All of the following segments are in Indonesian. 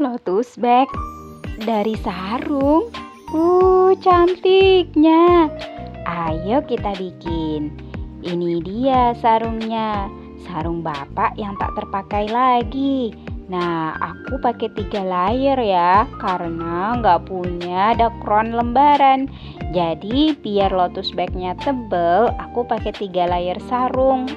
Lotus bag dari sarung. Cantiknya. Ayo kita bikin. Ini dia sarungnya. Sarung bapak yang tak terpakai lagi. Nah, aku pakai 3 layer ya, karena nggak punya dakron lembaran. Jadi biar lotus bagnya tebel, aku pakai 3 layer sarung.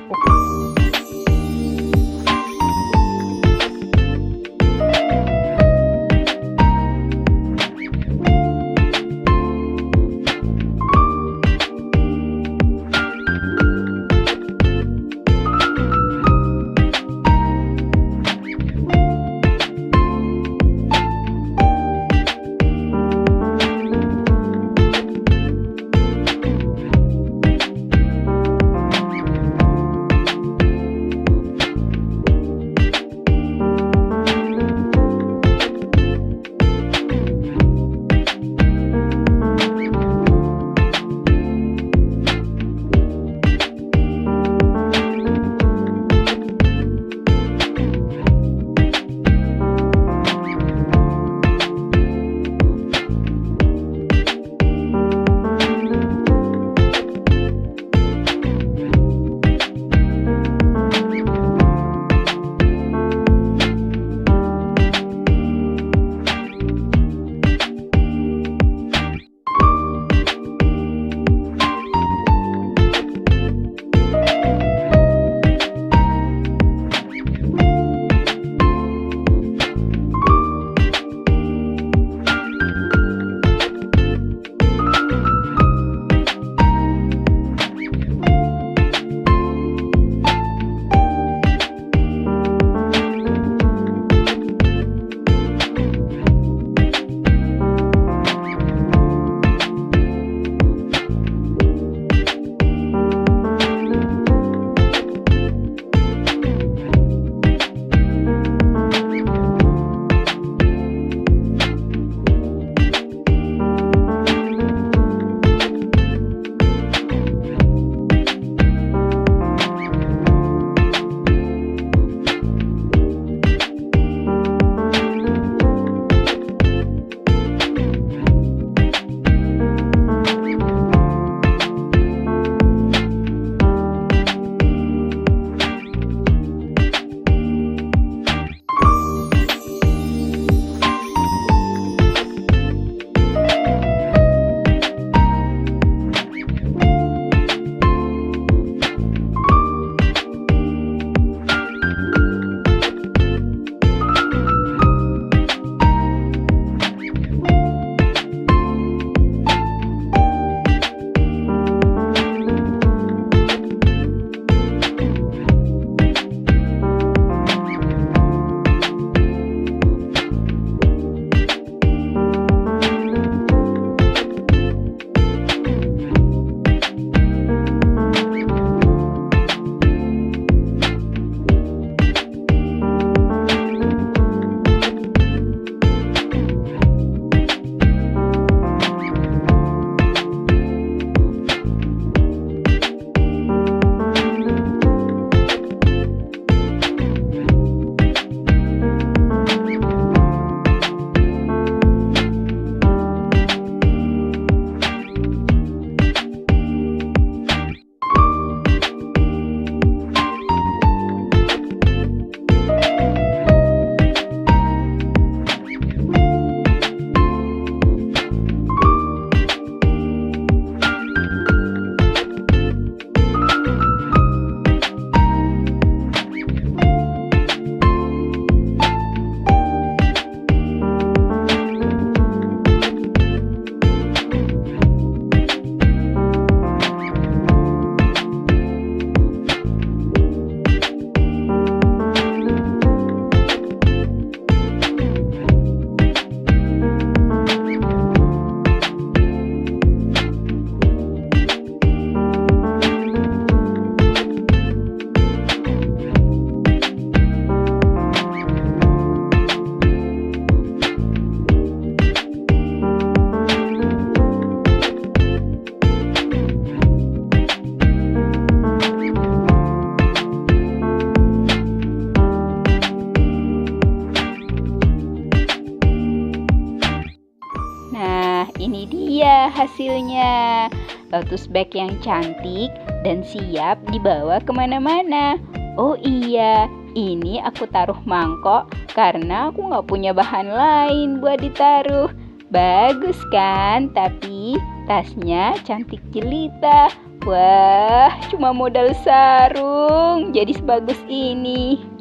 ini dia hasilnya. Lotus bag yang cantik dan siap dibawa kemana-mana. Oh iya, ini aku taruh mangkok karena aku nggak punya bahan lain buat ditaruh. Bagus kan? Tapi tasnya cantik jelita. Wah, cuma modal sarung jadi sebagus ini.